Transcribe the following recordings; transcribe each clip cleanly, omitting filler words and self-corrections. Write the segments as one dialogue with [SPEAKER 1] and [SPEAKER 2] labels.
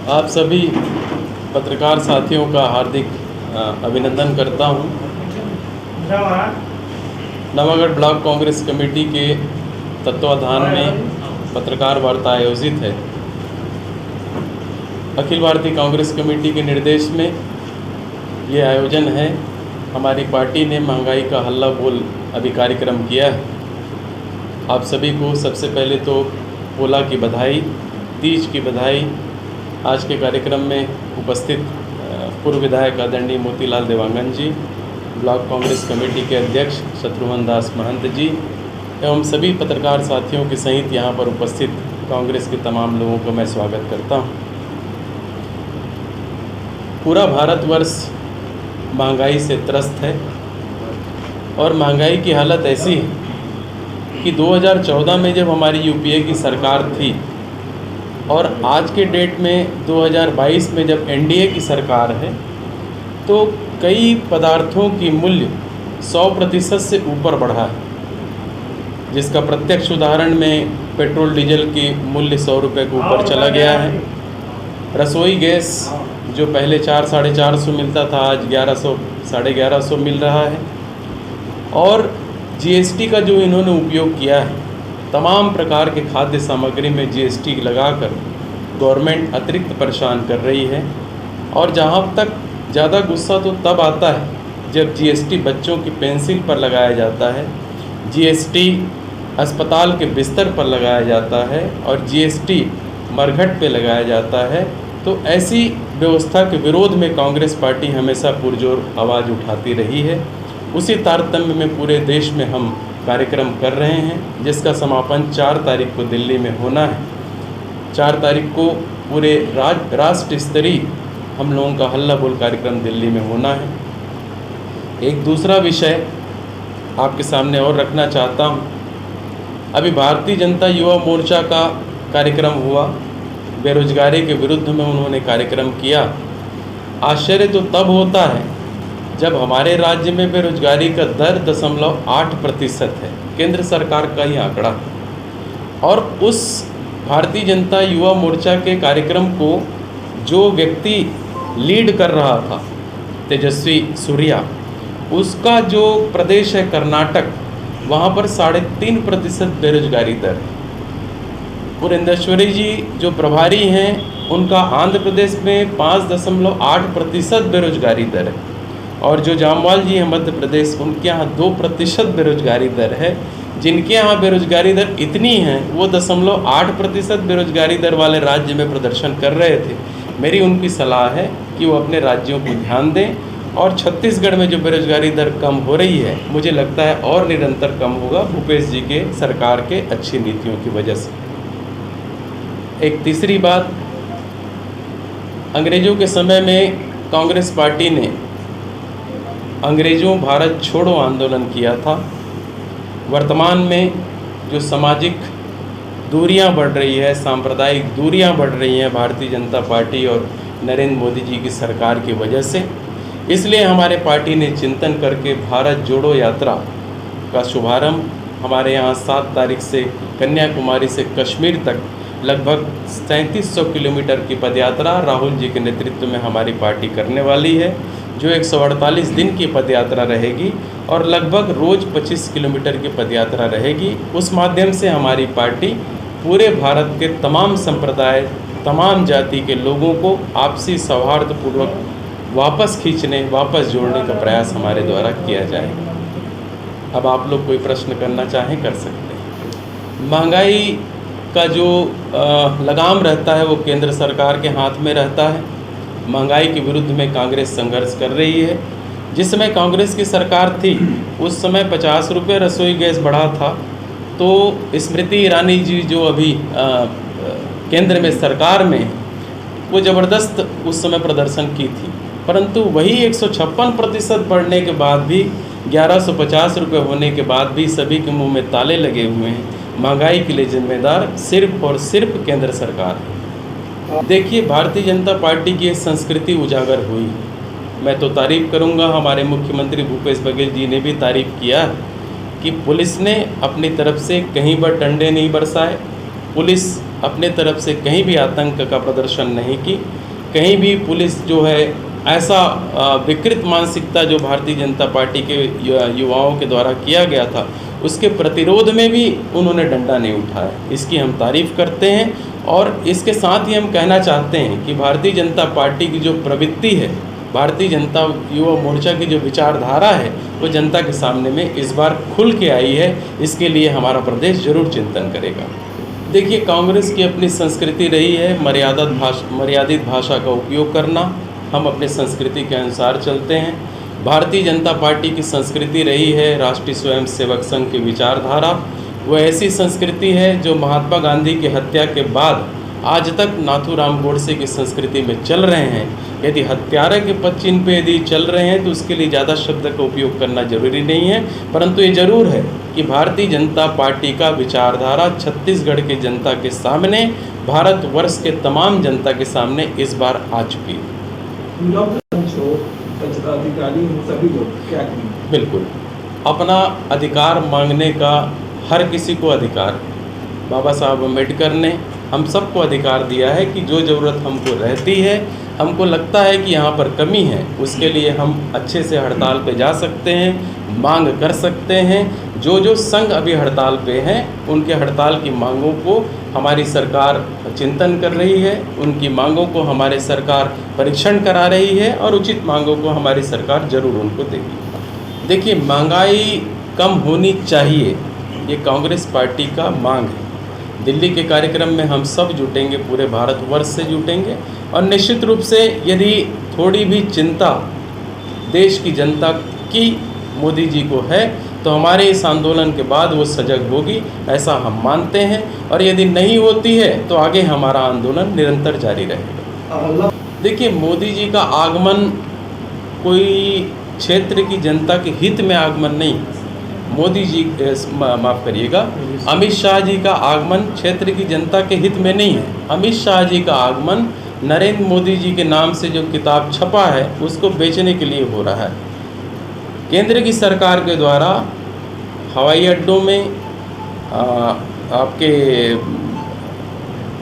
[SPEAKER 1] आप सभी पत्रकार साथियों का हार्दिक अभिनंदन करता हूं। नवागढ़ ब्लॉक कांग्रेस कमेटी के तत्वाधान में पत्रकार वार्ता आयोजित है। अखिल भारतीय कांग्रेस कमेटी के निर्देश में ये आयोजन है। हमारी पार्टी ने महंगाई का हल्ला बोल अभी कार्यक्रम किया है। आप सभी को सबसे पहले तो पोला की बधाई, तीज की बधाई। आज के कार्यक्रम में उपस्थित पूर्व विधायक आदरणीय मोतीलाल देवांगन जी, ब्लॉक कांग्रेस कमेटी के अध्यक्ष शत्रुघ्न दास महंत जी एवं सभी पत्रकार साथियों के सहित यहाँ पर उपस्थित कांग्रेस के तमाम लोगों का मैं स्वागत करता हूँ। पूरा भारतवर्ष महंगाई से त्रस्त है और महंगाई की हालत ऐसी है कि 2014 में जब हमारी यूपीए की सरकार थी और आज के डेट में 2022 में जब एनडीए की सरकार है, तो कई पदार्थों की मूल्य 100% से ऊपर बढ़ा है, जिसका प्रत्यक्ष उदाहरण में पेट्रोल डीजल की मूल्य 100 रुपये के ऊपर चला गया है। रसोई गैस जो पहले 400-450 मिलता था, आज 1100-1150 मिल रहा है। और जीएसटी का जो इन्होंने उपयोग किया है, तमाम प्रकार के खाद्य सामग्री में जीएसटी लगाकर गवर्नमेंट अतिरिक्त परेशान कर रही है। और जहाँ तक ज़्यादा गुस्सा तो तब आता है जब जीएसटी बच्चों की पेंसिल पर लगाया जाता है, जीएसटी अस्पताल के बिस्तर पर लगाया जाता है और जीएसटी मरघट पे लगाया जाता है। तो ऐसी व्यवस्था के विरोध में कांग्रेस पार्टी हमेशा पुरजोर आवाज़ उठाती रही है। उसी तारतम्य में पूरे देश में हम कार्यक्रम कर रहे हैं, जिसका समापन 4 तारीख को दिल्ली में होना है। 4 तारीख को पूरे राष्ट्र स्तरीय हम लोगों का हल्ला बोल कार्यक्रम दिल्ली में होना है। एक दूसरा विषय आपके सामने और रखना चाहता हूँ। अभी भारतीय जनता युवा मोर्चा का कार्यक्रम हुआ, बेरोजगारी के विरुद्ध में उन्होंने कार्यक्रम किया। आश्चर्य तो तब होता है जब हमारे राज्य में बेरोजगारी का दर 0.8% है, केंद्र सरकार का ही आंकड़ा है। और उस भारतीय जनता युवा मोर्चा के कार्यक्रम को जो व्यक्ति लीड कर रहा था, तेजस्वी सूर्या, उसका जो प्रदेश है कर्नाटक, वहाँ पर 3.5% बेरोजगारी दर है। पुरेंद्रेश्वरी जी जो प्रभारी हैं, उनका आंध्र प्रदेश में 5.8% बेरोजगारी दर है। और जो जामवाल जी हैं मध्य प्रदेश, उनके यहाँ 2% बेरोजगारी दर है। जिनके यहाँ बेरोजगारी दर इतनी है, वो 0.8% बेरोजगारी दर वाले राज्य में प्रदर्शन कर रहे थे। मेरी उनकी सलाह है कि वो अपने राज्यों को ध्यान दें। और छत्तीसगढ़ में जो बेरोजगारी दर कम हो रही है, मुझे लगता है और निरंतर कम होगा भूपेश जी के सरकार के अच्छी नीतियों की वजह से। एक तीसरी बात, अंग्रेज़ों के समय में कांग्रेस पार्टी ने अंग्रेज़ों भारत छोड़ो आंदोलन किया था। वर्तमान में जो सामाजिक दूरियां बढ़ रही है, सांप्रदायिक दूरियां बढ़ रही हैं भारतीय जनता पार्टी और नरेंद्र मोदी जी की सरकार की वजह से, इसलिए हमारे पार्टी ने चिंतन करके भारत जोड़ो यात्रा का शुभारंभ हमारे यहाँ 7 तारीख से कन्याकुमारी से कश्मीर तक लगभग 3700 किलोमीटर की पदयात्रा राहुल जी के नेतृत्व में हमारी पार्टी करने वाली है, जो 148 दिन की पदयात्रा रहेगी और लगभग रोज़ 25 किलोमीटर की पदयात्रा रहेगी। उस माध्यम से हमारी पार्टी पूरे भारत के तमाम संप्रदाय, तमाम जाति के लोगों को आपसी सौहार्दपूर्वक वापस खींचने, वापस जोड़ने का प्रयास हमारे द्वारा किया जाएगा। अब आप लोग कोई प्रश्न करना चाहें कर सकते हैं। महंगाई का जो लगाम रहता है वो केंद्र सरकार के हाथ में रहता है। महंगाई के विरुद्ध में कांग्रेस संघर्ष कर रही है। जिस समय कांग्रेस की सरकार थी, उस समय 50 रुपये रसोई गैस बढ़ा था। तो स्मृति ईरानी जी जो अभी केंद्र में सरकार में, वो ज़बरदस्त उस समय प्रदर्शन की थी। परंतु वही 156% बढ़ने के बाद भी, 1150 रुपये होने के बाद भी सभी के मुंह में ताले लगे हुए हैं। महंगाई के लिए जिम्मेदार सिर्फ और सिर्फ केंद्र सरकार है। देखिए, भारतीय जनता पार्टी की संस्कृति उजागर हुई। मैं तो तारीफ़ करूंगा, हमारे मुख्यमंत्री भूपेश बघेल जी ने भी तारीफ़ किया कि पुलिस ने अपनी तरफ से कहीं पर डंडे नहीं बरसाए। पुलिस अपने तरफ से कहीं भी आतंक का प्रदर्शन नहीं की। कहीं भी पुलिस जो है ऐसा विकृत मानसिकता जो भारतीय जनता पार्टी के युवाओं के द्वारा किया गया था, उसके प्रतिरोध में भी उन्होंने डंडा नहीं उठाया। इसकी हम तारीफ़ करते हैं और इसके साथ ही हम कहना चाहते हैं कि भारतीय जनता पार्टी की जो प्रवृत्ति है, भारतीय जनता युवा मोर्चा की जो विचारधारा है, वो जनता के सामने में इस बार खुल के आई है। इसके लिए हमारा प्रदेश जरूर चिंतन करेगा। देखिए, कांग्रेस की अपनी संस्कृति रही है मर्यादित भाषा का उपयोग करना। हम अपने संस्कृति के अनुसार चलते हैं। भारतीय जनता पार्टी की संस्कृति रही है राष्ट्रीय स्वयंसेवक संघ की विचारधारा। वो ऐसी संस्कृति है जो महात्मा गांधी की हत्या के बाद आज तक नाथूराम गोडसे की संस्कृति में चल रहे हैं। यदि हत्यारे के पद चिन्ह पे यदि चल रहे हैं तो उसके लिए ज़्यादा शब्द का उपयोग करना जरूरी नहीं है, परंतु ये जरूर है कि भारतीय जनता पार्टी का विचारधारा छत्तीसगढ़ की जनता के सामने, भारतवर्ष के तमाम जनता के सामने इस बार आ चुकी है।
[SPEAKER 2] अधिकारी सभी लोग क्या करें?
[SPEAKER 1] बिल्कुल, अपना अधिकार मांगने का हर किसी को अधिकार, बाबा साहब अम्बेडकर ने हम सबको अधिकार दिया है कि जो ज़रूरत हमको रहती है, हमको लगता है कि यहाँ पर कमी है, उसके लिए हम अच्छे से हड़ताल पे जा सकते हैं, मांग कर सकते हैं। जो संघ अभी हड़ताल पे हैं, उनके हड़ताल की मांगों को हमारी सरकार चिंतन कर रही है, उनकी मांगों को हमारी सरकार परीक्षण करा रही है और उचित मांगों को हमारी सरकार ज़रूर उनको देगी। देखिए, महंगाई कम होनी चाहिए, ये कांग्रेस पार्टी का मांग है। दिल्ली के कार्यक्रम में हम सब जुटेंगे, पूरे भारतवर्ष से जुटेंगे और निश्चित रूप से यदि थोड़ी भी चिंता देश की जनता की मोदी जी को है तो हमारे इस आंदोलन के बाद वो सजग होगी, ऐसा हम मानते हैं। और यदि नहीं होती है तो आगे हमारा आंदोलन निरंतर जारी रहेगा। देखिए, मोदी जी का आगमन कोई क्षेत्र की जनता के हित में आगमन नहीं, मोदी जी माफ़ करिएगा, अमित शाह जी का आगमन क्षेत्र की जनता के हित में नहीं है। अमित शाह जी का आगमन नरेंद्र मोदी जी के नाम से जो किताब छपा है उसको बेचने के लिए हो रहा है। केंद्र की सरकार के द्वारा हवाई अड्डों में, आपके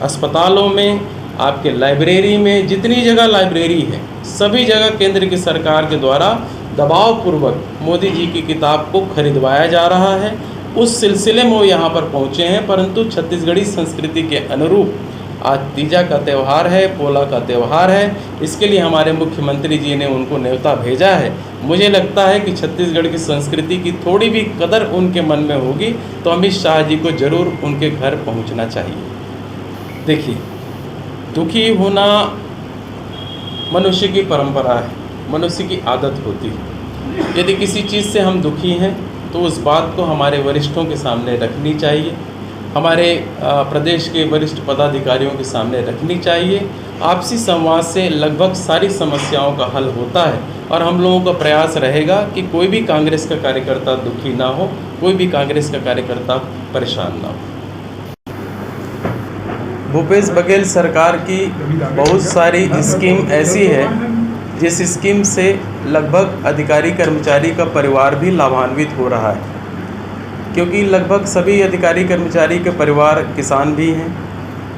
[SPEAKER 1] अस्पतालों में, आपके लाइब्रेरी में, जितनी जगह लाइब्रेरी है, सभी जगह केंद्र की सरकार के द्वारा दबावपूर्वक मोदी जी की किताब को खरीदवाया जा रहा है। उस सिलसिले में वो यहाँ पर पहुँचे हैं, परंतु छत्तीसगढ़ी संस्कृति के अनुरूप आज तीजा का त्यौहार है, पोला का त्यौहार है, इसके लिए हमारे मुख्यमंत्री जी ने उनको न्योता भेजा है। मुझे लगता है कि छत्तीसगढ़ की संस्कृति की थोड़ी भी कदर उनके मन में होगी तो अमित शाह जी को ज़रूर उनके घर पहुंचना चाहिए। देखिए, दुखी होना मनुष्य की परंपरा है, मनुष्य की आदत होती है। यदि किसी चीज़ से हम दुखी हैं तो उस बात को हमारे वरिष्ठों के सामने रखनी चाहिए, हमारे प्रदेश के वरिष्ठ पदाधिकारियों के सामने रखनी चाहिए। आपसी संवाद से लगभग सारी समस्याओं का हल होता है और हम लोगों का प्रयास रहेगा कि कोई भी कांग्रेस का कार्यकर्ता दुखी ना हो, कोई भी कांग्रेस का कार्यकर्ता परेशान ना हो। भूपेश बघेल सरकार की बहुत सारी स्कीम ऐसी है जिस स्कीम से लगभग अधिकारी कर्मचारी का परिवार भी लाभान्वित हो रहा है, क्योंकि लगभग सभी अधिकारी कर्मचारी के परिवार किसान भी हैं,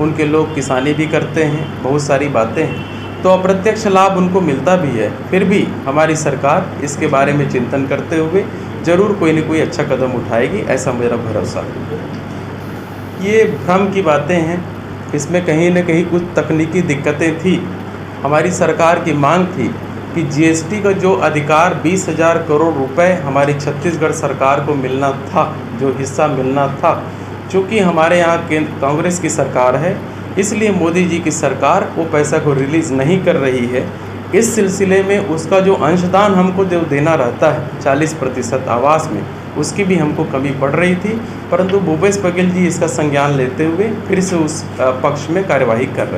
[SPEAKER 1] उनके लोग किसानी भी करते हैं, बहुत सारी बातें हैं, तो अप्रत्यक्ष लाभ उनको मिलता भी है। फिर भी हमारी सरकार इसके बारे में चिंतन करते हुए ज़रूर कोई न कोई अच्छा कदम उठाएगी, ऐसा मेरा भरोसा है। ये भ्रम की बातें हैं, इसमें कहीं न कहीं कुछ तकनीकी दिक्कतें थी। हमारी सरकार की मांग थी कि जीएसटी का जो अधिकार 20,000 करोड़ रुपए हमारी छत्तीसगढ़ सरकार को मिलना था, जो हिस्सा मिलना था, चूँकि हमारे यहाँ कांग्रेस की सरकार है, इसलिए मोदी जी की सरकार वो पैसा को रिलीज़ नहीं कर रही है। इस सिलसिले में उसका जो अंशदान हमको जो देना रहता है 40% आवास में, उसकी भी हमको कमी पड़ रही थी, परंतु भूपेश बघेल जी इसका संज्ञान लेते हुए फिर से उस पक्ष में कार्यवाही कर रहे हैं।